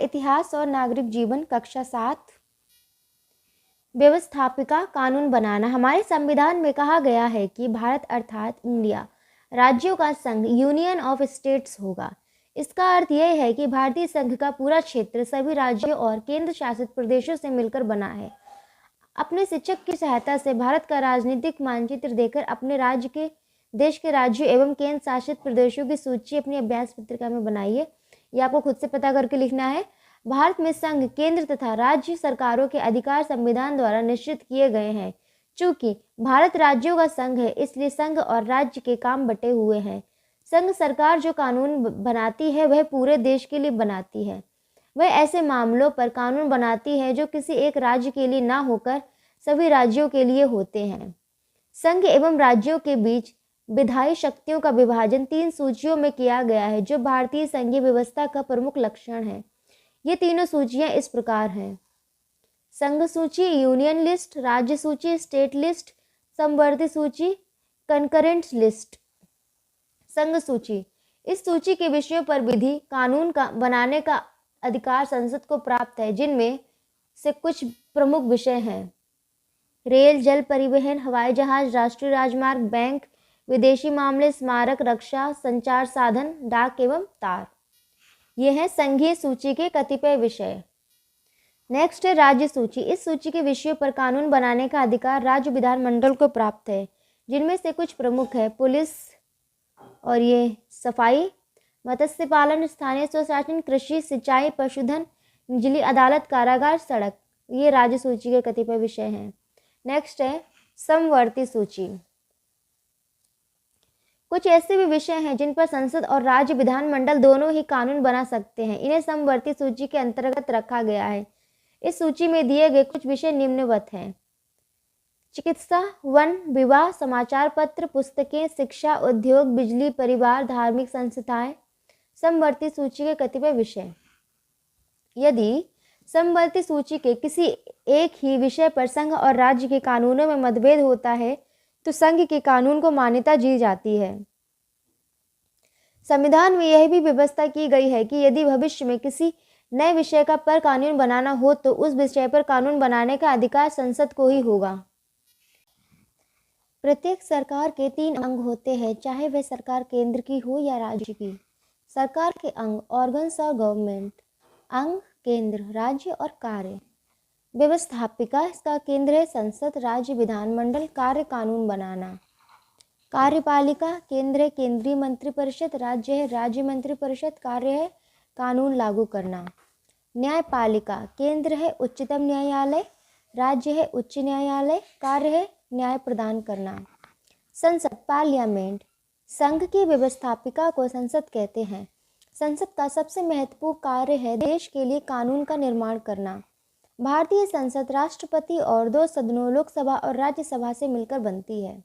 इतिहास और नागरिक जीवन, कक्षा 7। व्यवस्थापिका कानून बनाना। हमारे संविधान में कहा गया है कि भारत अर्थात इंडिया राज्यों का संघ, यूनियन ऑफ स्टेट्स होगा। इसका अर्थ यह है कि भारतीय संघ का पूरा क्षेत्र सभी राज्यों और केंद्र शासित प्रदेशों से मिलकर बना है। अपने शिक्षक की सहायता से भारत का राजनीतिक मानचित्र देकर अपने देश के राज्यों एवं केंद्र शासित प्रदेशों की सूची अपनी अभ्यास पत्रिका में बनाइए। यह आपको खुद से पता करके लिखना है। भारत में संघ, केंद्र तथा राज्य सरकारों के अधिकार संविधान द्वारा निश्चित किए गए हैं। चूंकि भारत राज्यों का संघ है, इसलिए संघ और राज्य के काम बटे हुए हैं। संघ सरकार जो कानून बनाती है वह पूरे देश के लिए बनाती है। वह ऐसे मामलों पर कानून बनाती है जो किसी एक राज्य के लिए ना होकर सभी राज्यों के लिए होते हैं। संघ एवं राज्यों के बीच विधायी शक्तियों का विभाजन 3 सूचियों में किया गया है, जो भारतीय संघीय व्यवस्था का प्रमुख लक्षण है। ये तीनों सूचियां इस प्रकार हैं: संघ सूची, यूनियन लिस्ट, राज्य सूची, स्टेट लिस्ट, समवर्ती सूची, कंकरेंट लिस्ट। संघ सूची। इस सूची के विषयों पर विधि कानून का बनाने का अधिकार संसद को प्राप्त है, जिनमें से कुछ प्रमुख विषय हैं: रेल, जल परिवहन, हवाई जहाज, राष्ट्रीय राजमार्ग, बैंक, विदेशी मामले, स्मारक, रक्षा, संचार साधन, डाक एवं तार। ये हैं संघीय सूची के कतिपय विषय। नेक्स्ट है राज्य सूची। इस सूची के विषयों पर कानून बनाने का अधिकार राज्य विधानमंडल को प्राप्त है, जिनमें से कुछ प्रमुख है: पुलिस और ये सफाई, मत्स्य पालन, स्थानीय स्वशासन, कृषि, सिंचाई, पशुधन, निचली अदालत, कारागार, सड़क। ये राज्य सूची के कतिपय विषय हैं। नेक्स्ट है समवर्ती सूची। कुछ ऐसे भी विषय हैं जिन पर संसद और राज्य विधानमंडल दोनों ही कानून बना सकते हैं। इन्हें समवर्ती सूची के अंतर्गत रखा गया है। इस सूची में दिए गए कुछ विषय निम्नवत हैं: चिकित्सा, वन, विवाह, समाचार पत्र, पुस्तकें, शिक्षा, उद्योग, बिजली, परिवार, धार्मिक संस्थाएं। समवर्ती सूची के कतिपय विषय। यदि समवर्ती सूची के किसी एक ही विषय पर संघ और राज्य के कानूनों में मतभेद होता है तो संघ के कानून को मान्यता दी जाती है। संविधान में यह भी व्यवस्था की गई है कि यदि भविष्य में किसी नए विषय का पर कानून बनाना हो तो उस विषय पर कानून बनाने का अधिकार संसद को ही होगा। प्रत्येक सरकार के 3 अंग होते हैं, चाहे वह सरकार केंद्र की हो या राज्य की। सरकार के अंग, ऑर्गन्स और गवर्नमेंट। अंग, केंद्र, राज्य और कार्य। व्यवस्थापिका, इसका केंद्र है संसद, राज्य विधानमंडल, कार्य कानून बनाना। कार्यपालिका, केंद्र है केंद्रीय मंत्रिपरिषद, राज्य है राज्य मंत्रिपरिषद, कार्य है कानून लागू करना। न्यायपालिका, केंद्र है उच्चतम न्यायालय, राज्य है उच्च न्यायालय, कार्य है न्याय प्रदान करना। संसद, पार्लियामेंट, संघ की व्यवस्थापिका को संसद कहते हैं। संसद का सबसे महत्वपूर्ण कार्य है देश के लिए कानून का निर्माण करना। भारतीय संसद राष्ट्रपति और 2 सदनों लोकसभा और राज्यसभा से मिलकर बनती है।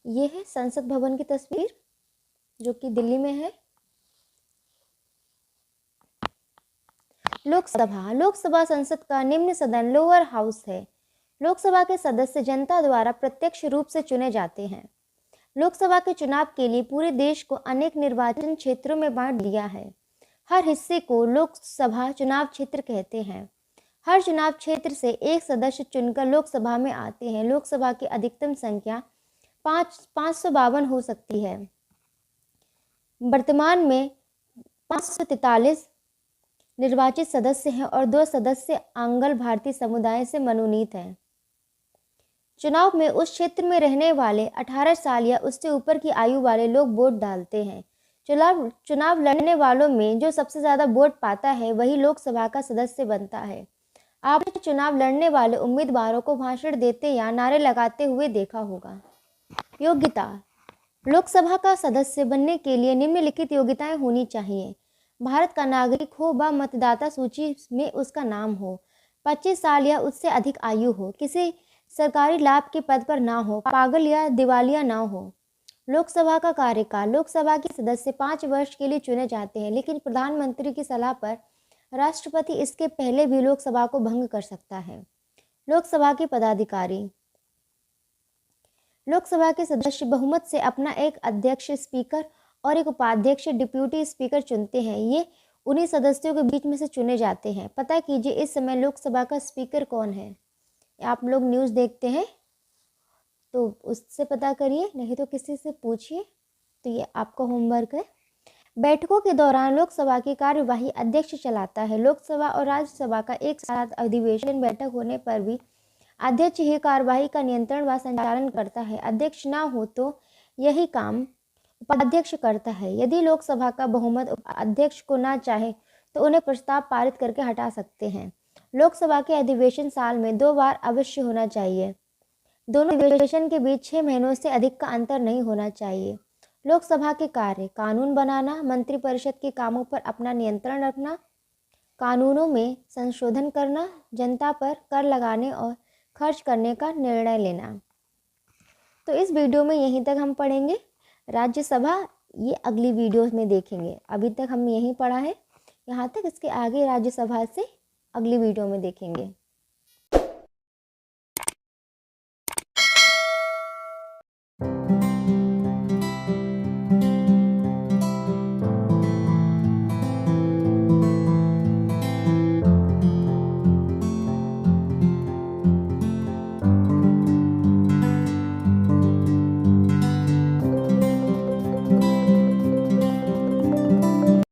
यह है संसद भवन की तस्वीर जो कि दिल्ली में है। लोकसभा। लोकसभा संसद का निम्न सदन लोअर हाउस है। लोकसभा के सदस्य जनता द्वारा प्रत्यक्ष रूप से चुने जाते हैं। लोकसभा के चुनाव के लिए पूरे देश को अनेक निर्वाचन क्षेत्रों में बांट दिया है। हर हिस्से को लोकसभा चुनाव क्षेत्र कहते हैं। हर चुनाव क्षेत्र से एक सदस्य चुनकर लोकसभा में आते हैं। लोकसभा की अधिकतम संख्या 552 हो सकती है। वर्तमान में 543 निर्वाचित सदस्य हैं और 2 सदस्य आंग्ल भारतीय समुदाय से मनोनीत हैं। चुनाव में उस क्षेत्र में रहने वाले 18 साल या उससे ऊपर की आयु वाले लोग वोट डालते हैं। चुनाव लड़ने वालों में जो सबसे ज़्यादा वोट पाता है वही लोकसभा का सदस्य बनता है। आपने चुनाव लड़ने वाले उम्मीदवारों को भाषण देते या नारे लगाते हुए देखा होगा। योग्यता। लोकसभा का सदस्य बनने के लिए निम्नलिखित योग्यताएं होनी चाहिए: भारत का नागरिक हो व मतदाता सूची में उसका नाम हो, 25 साल या उससे अधिक आयु हो, किसी सरकारी लाभ के पद पर ना हो, पागल या दिवालिया ना हो। लोकसभा का कार्यकाल। लोकसभा के सदस्य 5 वर्ष के लिए चुने जाते हैं, लेकिन प्रधानमंत्री की सलाह पर राष्ट्रपति इसके पहले भी लोकसभा को भंग कर सकता है। लोकसभा के पदाधिकारी। लोकसभा के सदस्य बहुमत से अपना एक अध्यक्ष, स्पीकर और एक उपाध्यक्ष, डिप्यूटी स्पीकर चुनते हैं। ये उन्हीं सदस्यों के बीच में से चुने जाते हैं। पता कीजिए इस समय लोकसभा का स्पीकर कौन है। आप लोग न्यूज़ देखते हैं तो उससे पता करिए, नहीं तो किसी से पूछिए। तो ये आपका होमवर्क है। बैठकों के दौरान लोकसभा की कार्यवाही अध्यक्ष चलाता है। लोकसभा और राज्यसभा का एक साथ अधिवेशन बैठक होने पर भी अध्यक्ष ही कार्यवाही का नियंत्रण व संचालन करता है। अध्यक्ष ना हो तो यही काम उपाध्यक्ष करता है। यदि लोकसभा का बहुमत अध्यक्ष को ना चाहे तो उन्हें प्रस्ताव पारित करके हटा सकते हैं। लोकसभा के अधिवेशन साल में 2 बार अवश्य होना चाहिए। दोनों अधिवेशन के बीच 6 महीनों से अधिक का अंतर नहीं होना चाहिए। लोकसभा के कार्य: कानून बनाना, मंत्रिपरिषद के कामों पर अपना नियंत्रण रखना, कानूनों में संशोधन करना, जनता पर कर लगाने और खर्च करने का निर्णय लेना। तो इस वीडियो में यहीं तक हम पढ़ेंगे। राज्यसभा ये अगली वीडियो में देखेंगे। अभी तक हम यहीं पढ़ा है यहाँ तक, इसके आगे राज्यसभा से अगली वीडियो में देखेंगे।